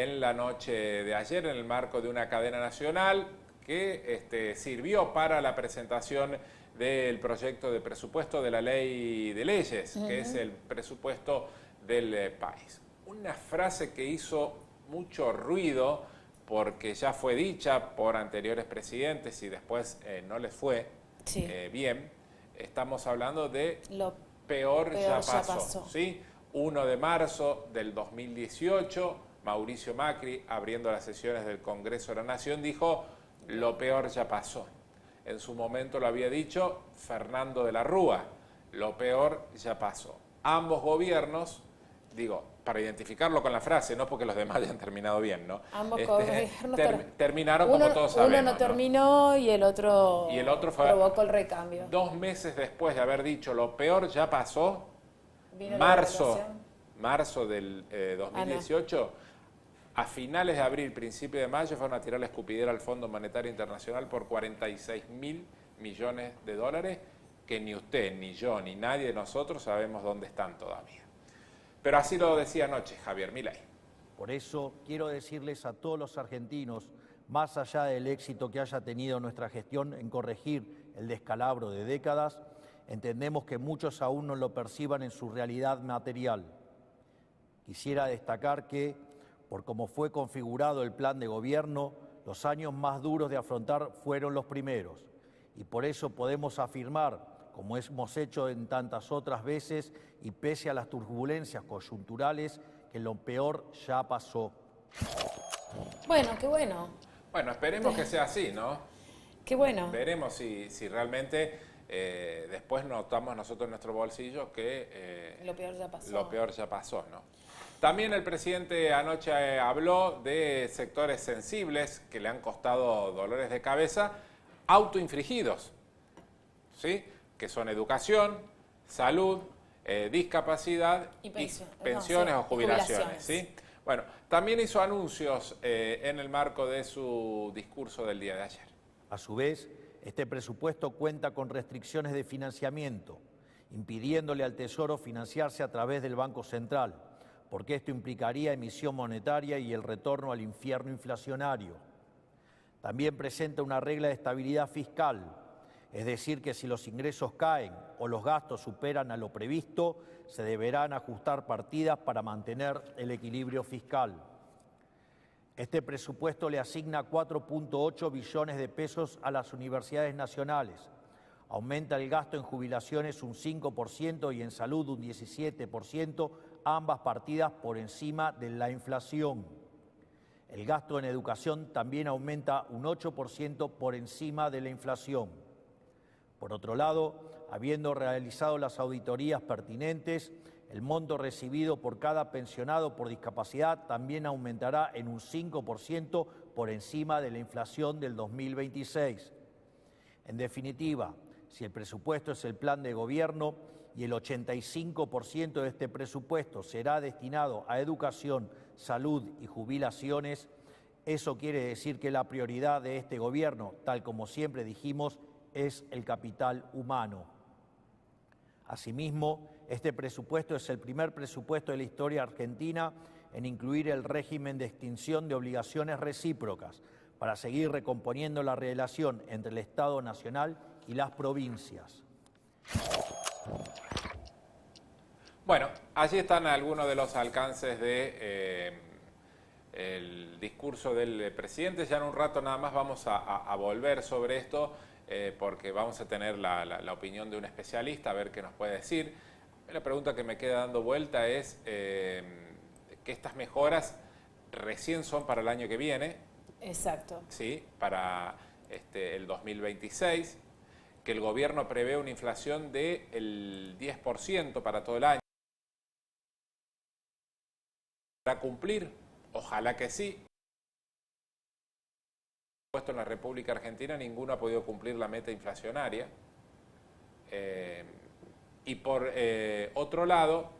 en la noche de ayer en el marco de una cadena nacional que sirvió para la presentación del proyecto de presupuesto de la ley de leyes, que es el presupuesto del país. Una frase que hizo mucho ruido porque ya fue dicha por anteriores presidentes y después no les fue bien. Estamos hablando de lo peor ya pasó. ¿Sí? 1 de marzo del 2018, Mauricio Macri, abriendo las sesiones del Congreso de la Nación, dijo: lo peor ya pasó. En su momento lo había dicho Fernando de la Rúa: lo peor ya pasó. Ambos gobiernos, digo, para identificarlo con la frase, no porque los demás hayan terminado bien, ¿no? Ambos gobiernos terminaron como todos sabemos. Uno no terminó, ¿no? y el otro provocó el recambio. 2 meses después de haber dicho lo peor ya pasó, marzo del 2018, a finales de abril, principio de mayo, fueron a tirar la escupidera al Fondo Monetario Internacional por 46.000 millones de dólares, que ni usted, ni yo, ni nadie de nosotros sabemos dónde están todavía. Pero así lo decía anoche Javier Milei. Por eso quiero decirles a todos los argentinos, más allá del éxito que haya tenido nuestra gestión en corregir el descalabro de décadas, entendemos que muchos aún no lo perciban en su realidad material. Quisiera destacar que, por cómo fue configurado el plan de gobierno, los años más duros de afrontar fueron los primeros. Y por eso podemos afirmar, como hemos hecho en tantas otras veces, y pese a las turbulencias coyunturales, que lo peor ya pasó. Bueno, qué bueno. Bueno, esperemos que sea así, ¿no? Qué bueno. Veremos si realmente después notamos nosotros en nuestro bolsillo que lo peor ya pasó. Lo peor ya pasó, ¿no? También el presidente anoche habló de sectores sensibles que le han costado dolores de cabeza autoinfligidos, ¿sí? Que son educación, salud, discapacidad y pensiones o jubilaciones, ¿sí? Bueno, también hizo anuncios en el marco de su discurso del día de ayer. A su vez, este presupuesto cuenta con restricciones de financiamiento, impidiéndole al Tesoro financiarse a través del Banco Central, porque esto implicaría emisión monetaria y el retorno al infierno inflacionario. También presenta una regla de estabilidad fiscal, es decir, que si los ingresos caen o los gastos superan a lo previsto, se deberán ajustar partidas para mantener el equilibrio fiscal. Este presupuesto le asigna 4.8 billones de pesos a las universidades nacionales, aumenta el gasto en jubilaciones un 5% y en salud un 17%, ambas partidas por encima de la inflación. El gasto en educación también aumenta un 8% por encima de la inflación. Por otro lado, habiendo realizado las auditorías pertinentes, el monto recibido por cada pensionado por discapacidad también aumentará en un 5% por encima de la inflación del 2026. En definitiva, si el presupuesto es el plan de gobierno y el 85% de este presupuesto será destinado a educación, salud y jubilaciones, eso quiere decir que la prioridad de este gobierno, tal como siempre dijimos, es el capital humano. Asimismo, este presupuesto es el primer presupuesto de la historia argentina en incluir el régimen de extinción de obligaciones recíprocas para seguir recomponiendo la relación entre el Estado Nacional y las provincias. Bueno, allí están algunos de los alcances de el discurso del presidente. Ya en un rato nada más vamos a volver sobre esto, porque vamos a tener la opinión de un especialista, a ver qué nos puede decir. La pregunta que me queda dando vuelta es que estas mejoras recién son para el año que viene. Exacto. Sí, para el 2026, que el gobierno prevé una inflación del 10% para todo el año. ¿Para cumplir? Ojalá que sí. En la República Argentina ninguno ha podido cumplir la meta inflacionaria. Y por otro lado,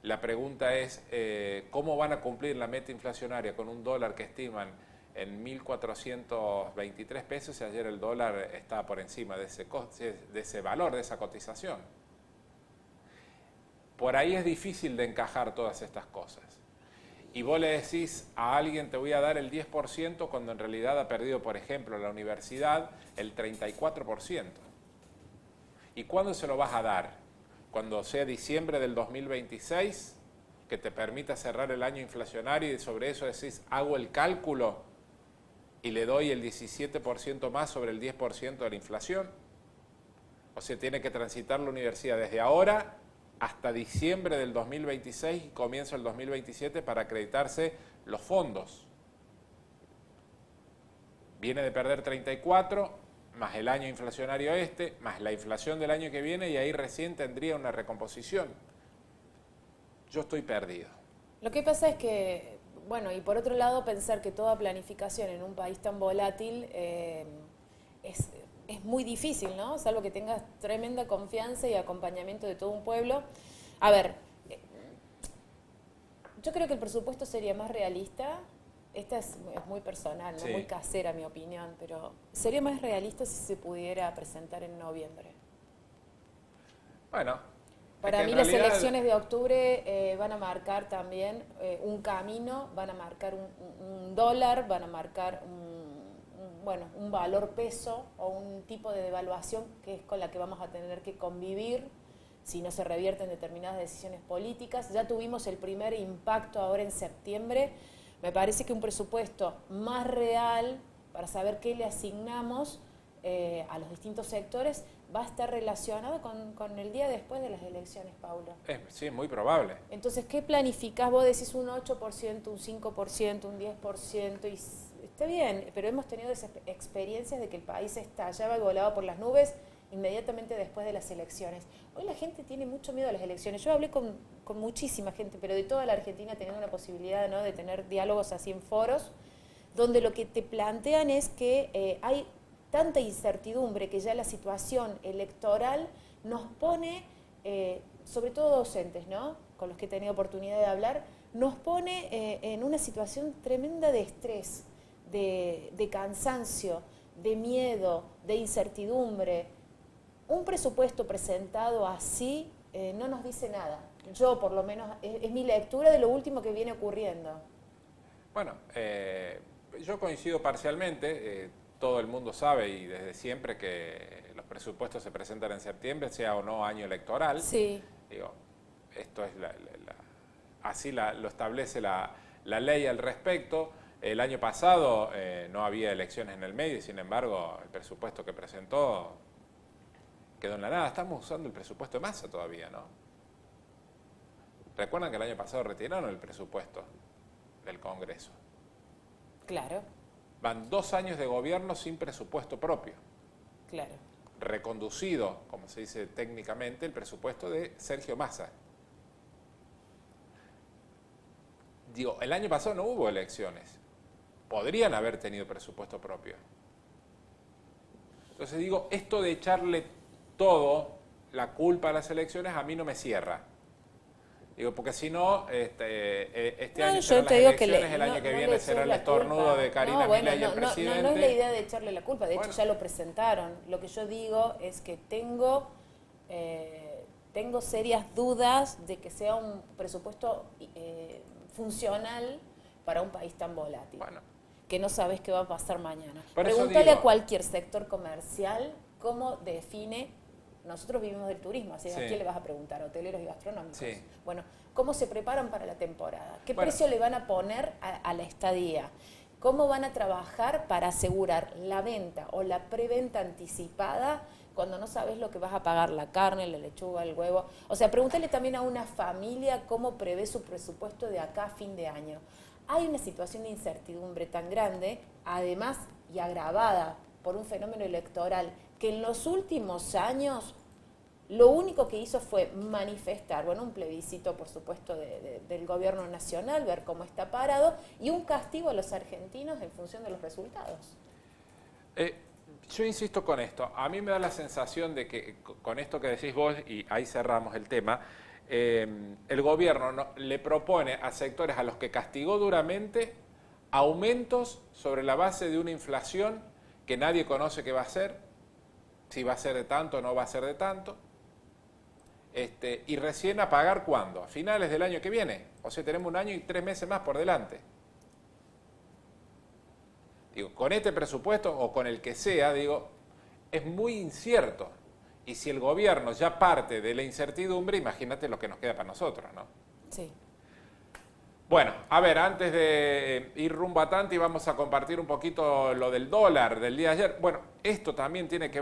la pregunta es ¿cómo van a cumplir la meta inflacionaria con un dólar que estiman en 1.423 pesos y ayer el dólar está por encima de ese valor, de esa cotización? Por ahí es difícil de encajar todas estas cosas. y vos le decís a alguien te voy a dar el 10% cuando en realidad ha perdido, por ejemplo, la universidad el 34%. ¿Y cuándo se lo vas a dar? Cuando sea diciembre del 2026, que te permita cerrar el año inflacionario y sobre eso decís, hago el cálculo y le doy el 17% más sobre el 10% de la inflación. O sea, tiene que transitar la universidad desde ahora hasta diciembre del 2026 y comienzo el 2027 para acreditarse los fondos. Viene de perder 34, más el año inflacionario más la inflación del año que viene y ahí recién tendría una recomposición. Yo estoy perdido. Lo que pasa es que, bueno, y por otro lado pensar que toda planificación en un país tan volátil es muy difícil, ¿no? Salvo que tengas tremenda confianza y acompañamiento de todo un pueblo. A ver, yo creo que el presupuesto sería más realista. Esta es muy personal, ¿no? Sí. Muy casera mi opinión, pero sería más realista si se pudiera presentar en noviembre. Bueno. Para mí las elecciones de octubre van a marcar también un camino, van a marcar un dólar, van a marcar un valor peso o un tipo de devaluación que es con la que vamos a tener que convivir si no se revierten determinadas decisiones políticas. Ya tuvimos el primer impacto ahora en septiembre. Me parece que un presupuesto más real para saber qué le asignamos a los distintos sectores va a estar relacionado con el día después de las elecciones, Paula. Sí, muy probable. Entonces, ¿qué planificás? Vos decís un 8%, un 5%, un 10%, y está bien, pero hemos tenido esas experiencias de que el país estallaba y volaba por las nubes inmediatamente después de las elecciones. Hoy la gente tiene mucho miedo a las elecciones. Yo hablé con muchísima gente, pero de toda la Argentina, teniendo una posibilidad, ¿no?, de tener diálogos así en foros, donde lo que te plantean es que hay tanta incertidumbre que ya la situación electoral nos pone, sobre todo docentes, ¿no?, con los que he tenido oportunidad de hablar, nos pone en una situación tremenda de estrés, de cansancio, de miedo, de incertidumbre. Un presupuesto presentado así no nos dice nada. Yo, por lo menos, es mi lectura de lo último que viene ocurriendo. Bueno, yo coincido parcialmente. Todo el mundo sabe y desde siempre que los presupuestos se presentan en septiembre, sea o no año electoral. Sí. Digo, esto es así lo establece la ley al respecto. El año pasado no había elecciones en el medio y sin embargo el presupuesto que presentó quedó en la nada. Estamos usando el presupuesto de Massa todavía, ¿no? Recuerdan que el año pasado retiraron el presupuesto del Congreso. Claro. Van 2 años de gobierno sin presupuesto propio. Claro. Reconducido, como se dice técnicamente, el presupuesto de Sergio Massa. Digo, el año pasado no hubo elecciones. Podrían haber tenido presupuesto propio. Entonces digo, esto de echarle todo la culpa a las elecciones a mí no me cierra. Digo, porque si no, este año serán las elecciones, el año que viene será el estornudo de Karina Milei y el presidente. No es la idea de echarle la culpa, de hecho ya lo presentaron. Lo que yo digo es que tengo serias dudas de que sea un presupuesto funcional para un país tan volátil. Bueno. Que no sabes qué va a pasar mañana. Pregúntale a cualquier sector comercial cómo define. Nosotros vivimos del turismo, así que ¿a quién le vas a preguntar? Hoteleros y gastronómicos. Sí. Bueno, ¿cómo se preparan para la temporada? ¿Qué precio le van a poner a la estadía? ¿Cómo van a trabajar para asegurar la venta o la preventa anticipada cuando no sabes lo que vas a pagar, la carne, la lechuga, el huevo? O sea, pregúntale también a una familia cómo prevé su presupuesto de acá a fin de año. Hay una situación de incertidumbre tan grande, además y agravada por un fenómeno electoral que en los últimos años lo único que hizo fue manifestar, bueno, un plebiscito, por supuesto, del gobierno nacional, ver cómo está parado, y un castigo a los argentinos en función de los resultados. Yo insisto con esto. A mí me da la sensación de que con esto que decís vos, y ahí cerramos el tema, el gobierno le propone a sectores a los que castigó duramente aumentos sobre la base de una inflación que nadie conoce qué va a ser, si va a ser de tanto o no va a ser de tanto, y recién a pagar ¿cuándo? A finales del año que viene. O sea, tenemos 1 año y 3 meses más por delante. Digo, con este presupuesto o con el que sea, digo, es muy incierto. Y si el gobierno ya parte de la incertidumbre, imagínate lo que nos queda para nosotros, ¿no? Sí. Bueno, a ver, antes de ir rumbo a Tanti, vamos a compartir un poquito lo del dólar del día de ayer. Bueno, esto también tiene que ver